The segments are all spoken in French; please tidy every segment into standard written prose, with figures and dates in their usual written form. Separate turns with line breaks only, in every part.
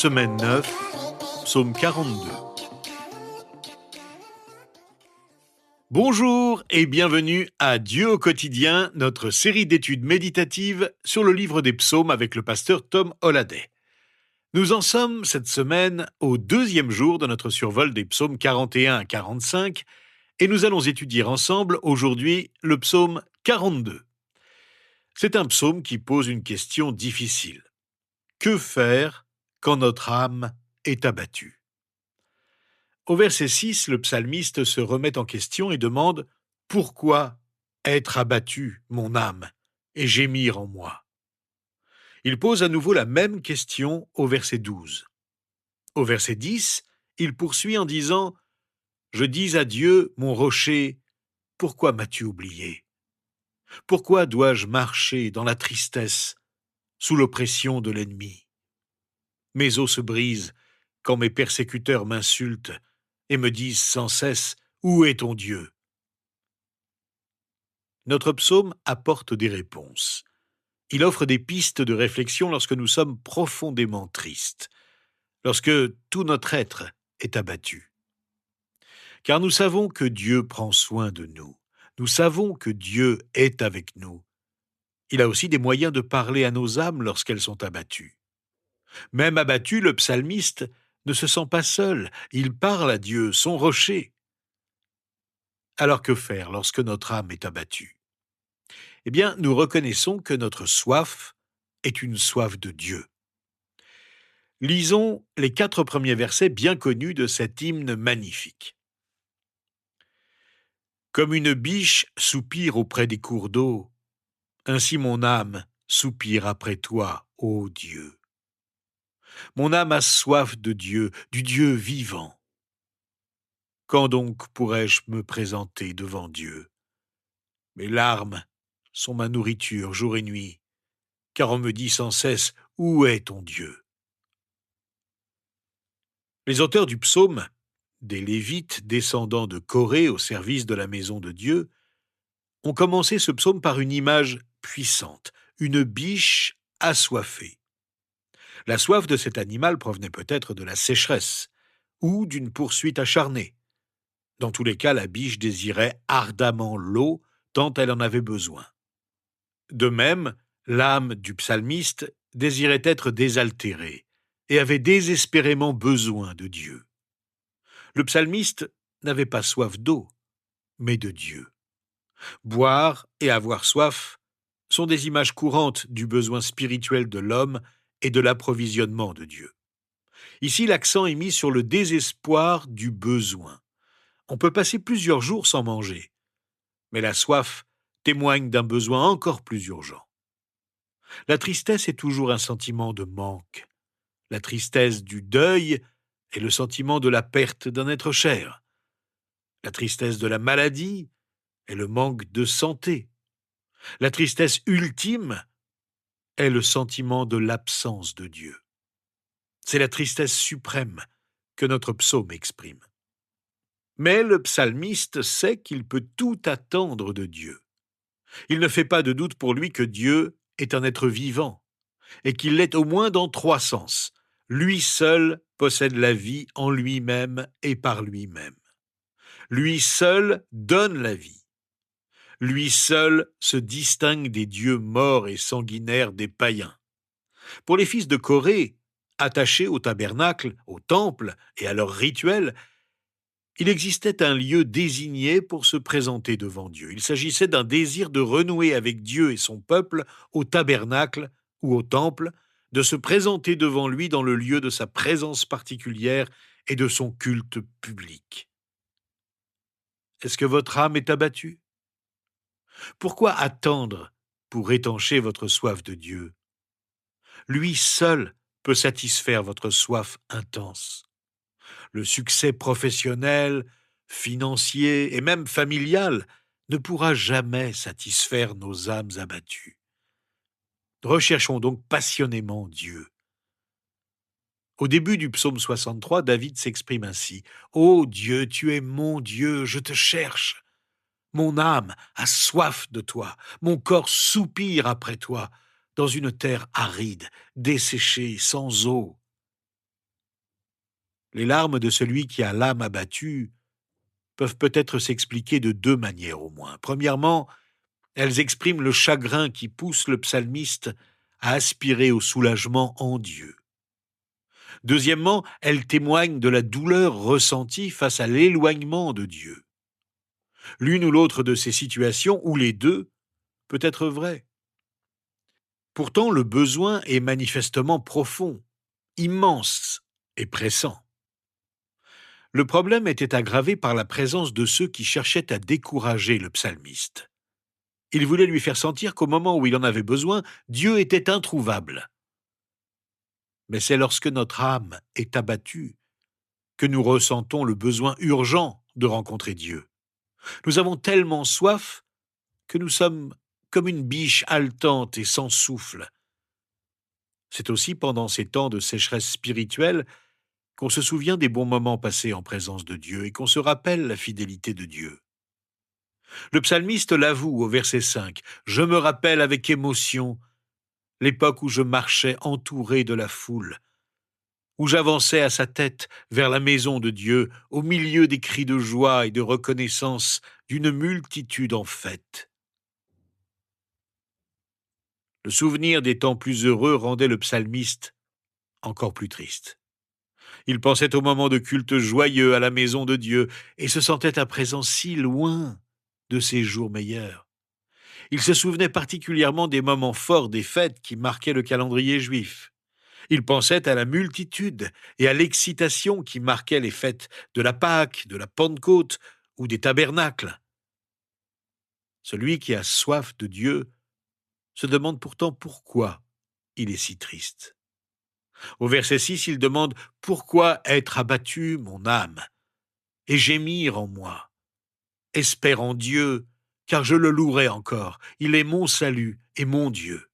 semaine 9, psaume 42. Bonjour et bienvenue à Dieu au quotidien, notre série d'études méditatives sur le livre des psaumes avec le pasteur Tom Holliday. Nous en sommes cette semaine au deuxième jour de notre survol des psaumes 41 à 45 et nous allons étudier ensemble aujourd'hui le psaume 42. C'est un psaume qui pose une question difficile. Que faire quand notre âme est abattue? Au verset 6, le psalmiste se remet en question et demande « Pourquoi être abattu, mon âme, et gémir en moi ?» Il pose à nouveau la même question au verset 12. Au verset 10, il poursuit en disant « Je dis à Dieu, mon rocher, pourquoi m'as-tu oublié? Pourquoi dois-je marcher dans la tristesse, sous l'oppression de l'ennemi? Mes os se brisent quand mes persécuteurs m'insultent et me disent sans cesse « Où est ton Dieu ?» Notre psaume apporte des réponses. Il offre des pistes de réflexion lorsque nous sommes profondément tristes, lorsque tout notre être est abattu. Car nous savons que Dieu prend soin de nous. Nous savons que Dieu est avec nous. Il a aussi des moyens de parler à nos âmes lorsqu'elles sont abattues. Même abattu, le psalmiste ne se sent pas seul. Il parle à Dieu, son rocher. Alors que faire lorsque notre âme est abattue? Eh bien, nous reconnaissons que notre soif est une soif de Dieu. Lisons les 4 premiers versets bien connus de cet hymne magnifique. Comme une biche soupire auprès des cours d'eau, ainsi mon âme soupire après toi, ô Dieu. Mon âme a soif de Dieu, du Dieu vivant. Quand donc pourrais-je me présenter devant Dieu? Mes larmes sont ma nourriture jour et nuit, car on me dit sans cesse « Où est ton Dieu ?» Les auteurs du psaume, des Lévites descendants de Corée au service de la maison de Dieu, ont commencé ce psaume par une image puissante, une biche assoiffée. La soif de cet animal provenait peut-être de la sécheresse ou d'une poursuite acharnée. Dans tous les cas, la biche désirait ardemment l'eau tant elle en avait besoin. De même, l'âme du psalmiste désirait être désaltérée et avait désespérément besoin de Dieu. Le psalmiste n'avait pas soif d'eau, mais de Dieu. Boire et avoir soif sont des images courantes du besoin spirituel de l'homme et de l'approvisionnement de Dieu. Ici, l'accent est mis sur le désespoir du besoin. On peut passer plusieurs jours sans manger, mais la soif témoigne d'un besoin encore plus urgent. La tristesse est toujours un sentiment de manque. La tristesse du deuil est le sentiment de la perte d'un être cher. La tristesse de la maladie est le manque de santé. La tristesse ultime est le sentiment de l'absence de Dieu. C'est la tristesse suprême que notre psaume exprime. Mais le psalmiste sait qu'il peut tout attendre de Dieu. Il ne fait pas de doute pour lui que Dieu est un être vivant, et qu'il l'est au moins dans 3 sens. Lui seul possède la vie en lui-même et par lui-même. Lui seul donne la vie. Lui seul se distingue des dieux morts et sanguinaires des païens. Pour les fils de Corée, attachés au tabernacle, au temple et à leurs rituels, il existait un lieu désigné pour se présenter devant Dieu. Il s'agissait d'un désir de renouer avec Dieu et son peuple au tabernacle ou au temple, de se présenter devant lui dans le lieu de sa présence particulière et de son culte public. Est-ce que votre âme est abattue? Pourquoi attendre pour étancher votre soif de Dieu? Lui seul peut satisfaire votre soif intense. Le succès professionnel, financier et même familial ne pourra jamais satisfaire nos âmes abattues. Recherchons donc passionnément Dieu. Au début du psaume 63, David s'exprime ainsi. « Ô Dieu, tu es mon Dieu, je te cherche. Mon âme a soif de toi, mon corps soupire après toi, dans une terre aride, desséchée, sans eau. » Les larmes de celui qui a l'âme abattue peuvent peut-être s'expliquer de deux manières au moins. Premièrement, elles expriment le chagrin qui pousse le psalmiste à aspirer au soulagement en Dieu. Deuxièmement, elles témoignent de la douleur ressentie face à l'éloignement de Dieu. L'une ou l'autre de ces situations, ou les deux, peut être vraie. Pourtant, le besoin est manifestement profond, immense et pressant. Le problème était aggravé par la présence de ceux qui cherchaient à décourager le psalmiste. Ils voulaient lui faire sentir qu'au moment où il en avait besoin, Dieu était introuvable. Mais c'est lorsque notre âme est abattue que nous ressentons le besoin urgent de rencontrer Dieu. Nous avons tellement soif que nous sommes comme une biche haletante et sans souffle. C'est aussi pendant ces temps de sécheresse spirituelle qu'on se souvient des bons moments passés en présence de Dieu et qu'on se rappelle la fidélité de Dieu. Le psalmiste l'avoue au verset 5. « Je me rappelle avec émotion l'époque où je marchais entouré de la foule, où j'avançais à sa tête vers la maison de Dieu, au milieu des cris de joie et de reconnaissance d'une multitude en fête. » Le souvenir des temps plus heureux rendait le psalmiste encore plus triste. Il pensait aux moments de culte joyeux à la maison de Dieu et se sentait à présent si loin de ses jours meilleurs. Il se souvenait particulièrement des moments forts des fêtes qui marquaient le calendrier juif. Il pensait à la multitude et à l'excitation qui marquait les fêtes de la Pâque, de la Pentecôte ou des tabernacles. Celui qui a soif de Dieu se demande pourtant pourquoi il est si triste. Au verset 6, il demande « Pourquoi être abattu, mon âme, et gémir en moi? Espère en Dieu, car je le louerai encore. Il est mon salut et mon Dieu. »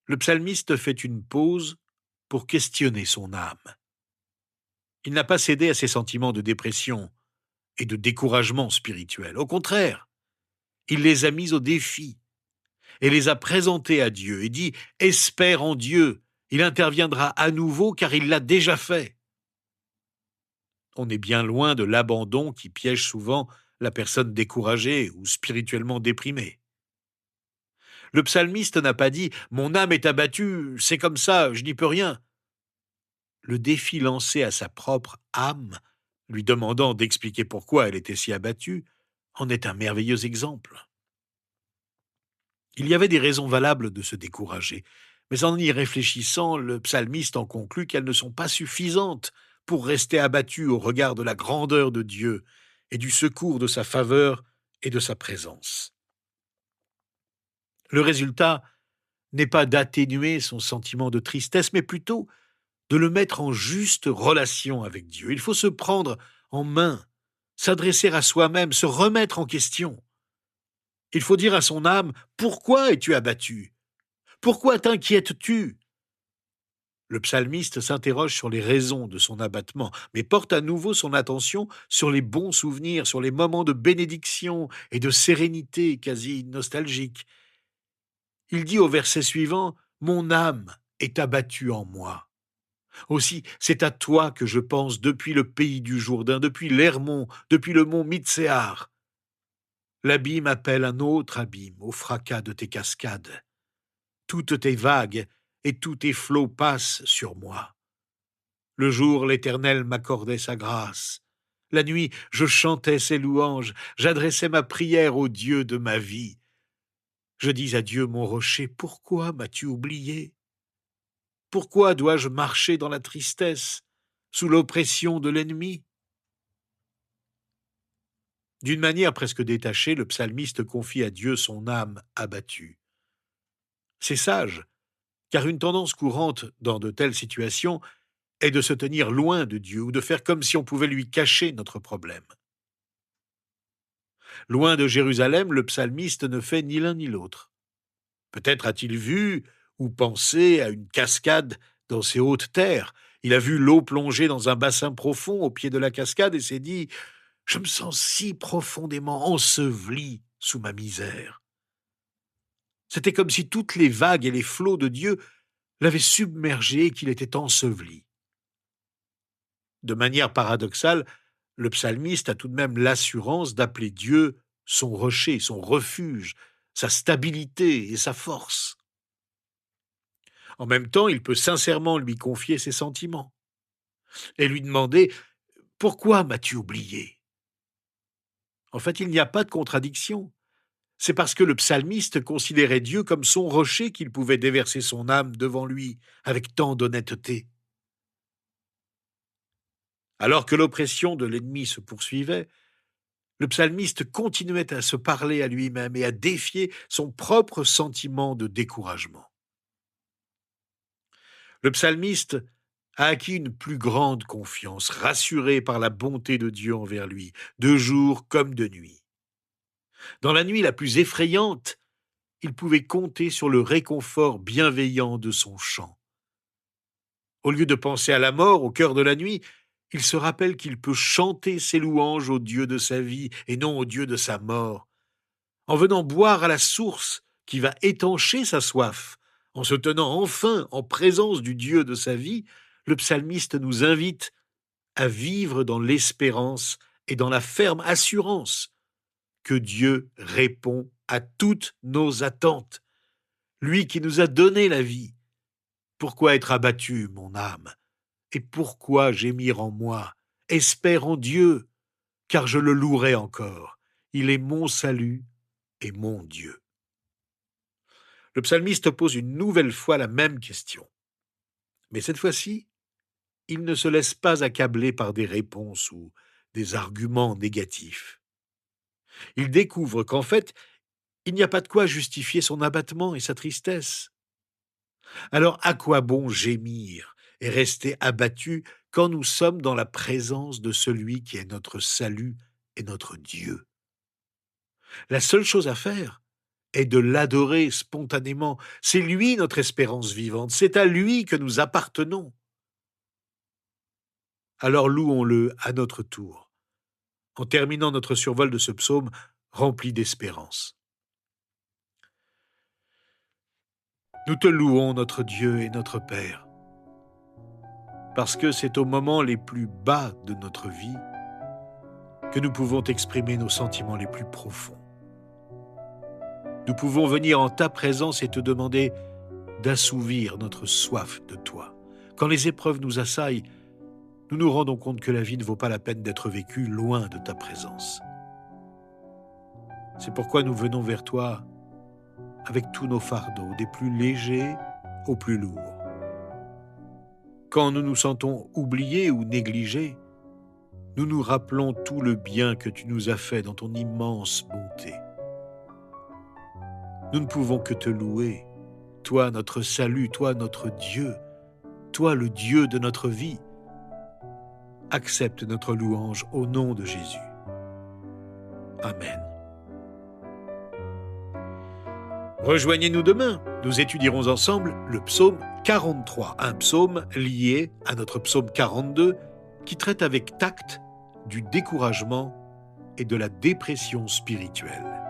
Le psalmiste fait une pause pour questionner son âme. Il n'a pas cédé à ses sentiments de dépression et de découragement spirituel. Au contraire, il les a mis au défi et les a présentés à Dieu et dit « Espère en Dieu, il interviendra à nouveau car il l'a déjà fait. » On est bien loin de l'abandon qui piège souvent la personne découragée ou spirituellement déprimée. Le psalmiste n'a pas dit « Mon âme est abattue, c'est comme ça, je n'y peux rien ». Le défi lancé à sa propre âme, lui demandant d'expliquer pourquoi elle était si abattue, en est un merveilleux exemple. Il y avait des raisons valables de se décourager, mais en y réfléchissant, le psalmiste en conclut qu'elles ne sont pas suffisantes pour rester abattu au regard de la grandeur de Dieu et du secours de sa faveur et de sa présence. Le résultat n'est pas d'atténuer son sentiment de tristesse, mais plutôt de le mettre en juste relation avec Dieu. Il faut se prendre en main, s'adresser à soi-même, se remettre en question. Il faut dire à son âme « Pourquoi es-tu abattu ? Pourquoi t'inquiètes-tu » Le psalmiste s'interroge sur les raisons de son abattement, mais porte à nouveau son attention sur les bons souvenirs, sur les moments de bénédiction et de sérénité quasi nostalgique. Il dit au verset suivant « Mon âme est abattue en moi. Aussi, c'est à toi que je pense depuis le pays du Jourdain, depuis l'Hermon, depuis le mont Mitséar. L'abîme appelle un autre abîme au fracas de tes cascades. Toutes tes vagues et tous tes flots passent sur moi. Le jour, l'Éternel m'accordait sa grâce. La nuit, je chantais ses louanges, j'adressais ma prière au Dieu de ma vie. Je dis à Dieu, mon rocher, pourquoi m'as-tu oublié? Pourquoi dois-je marcher dans la tristesse, sous l'oppression de l'ennemi? D'une manière presque détachée, le psalmiste confie à Dieu son âme abattue. C'est sage, car une tendance courante dans de telles situations est de se tenir loin de Dieu ou de faire comme si on pouvait lui cacher notre problème. Loin de Jérusalem, le psalmiste ne fait ni l'un ni l'autre. Peut-être a-t-il vu ou pensé à une cascade dans ces hautes terres. Il a vu l'eau plonger dans un bassin profond au pied de la cascade et s'est dit « Je me sens si profondément enseveli sous ma misère. » C'était comme si toutes les vagues et les flots de Dieu l'avaient submergé et qu'il était enseveli. De manière paradoxale, le psalmiste a tout de même l'assurance d'appeler Dieu son rocher, son refuge, sa stabilité et sa force. En même temps, il peut sincèrement lui confier ses sentiments et lui demander: pourquoi m'as-tu oublié? En fait, il n'y a pas de contradiction. C'est parce que le psalmiste considérait Dieu comme son rocher qu'il pouvait déverser son âme devant lui avec tant d'honnêteté. Alors que l'oppression de l'ennemi se poursuivait, le psalmiste continuait à se parler à lui-même et à défier son propre sentiment de découragement. Le psalmiste a acquis une plus grande confiance, rassuré par la bonté de Dieu envers lui, de jour comme de nuit. Dans la nuit la plus effrayante, il pouvait compter sur le réconfort bienveillant de son chant. Au lieu de penser à la mort au cœur de la nuit, il se rappelle qu'il peut chanter ses louanges au Dieu de sa vie et non au Dieu de sa mort, en venant boire à la source qui va étancher sa soif. En se tenant enfin en présence du Dieu de sa vie, le psalmiste nous invite à vivre dans l'espérance et dans la ferme assurance que Dieu répond à toutes nos attentes. Lui qui nous a donné la vie. Pourquoi être abattu, mon âme? Et pourquoi gémir en moi? Espère en Dieu, car je le louerai encore. Il est mon salut et mon Dieu. Le psalmiste pose une nouvelle fois la même question. Mais cette fois-ci, il ne se laisse pas accabler par des réponses ou des arguments négatifs. Il découvre qu'en fait, il n'y a pas de quoi justifier son abattement et sa tristesse. Alors à quoi bon gémir et rester abattu quand nous sommes dans la présence de celui qui est notre salut et notre Dieu? La seule chose à faire est de l'adorer spontanément. C'est lui notre espérance vivante, c'est à lui que nous appartenons. Alors louons-le à notre tour, en terminant notre survol de ce psaume rempli d'espérance. Nous te louons, notre Dieu et notre Père, parce que c'est aux moments les plus bas de notre vie que nous pouvons exprimer nos sentiments les plus profonds. Nous pouvons venir en ta présence et te demander d'assouvir notre soif de toi. Quand les épreuves nous assaillent, nous nous rendons compte que la vie ne vaut pas la peine d'être vécue loin de ta présence. C'est pourquoi nous venons vers toi avec tous nos fardeaux, des plus légers aux plus lourds. Quand nous nous sentons oubliés ou négligés, nous nous rappelons tout le bien que tu nous as fait dans ton immense bonté. Nous ne pouvons que te louer, toi notre salut, toi notre Dieu, toi le Dieu de notre vie. Accepte notre louange au nom de Jésus. Amen. Rejoignez-nous demain, nous étudierons ensemble le psaume 43, un psaume lié à notre psaume 42 qui traite avec tact du découragement et de la dépression spirituelle.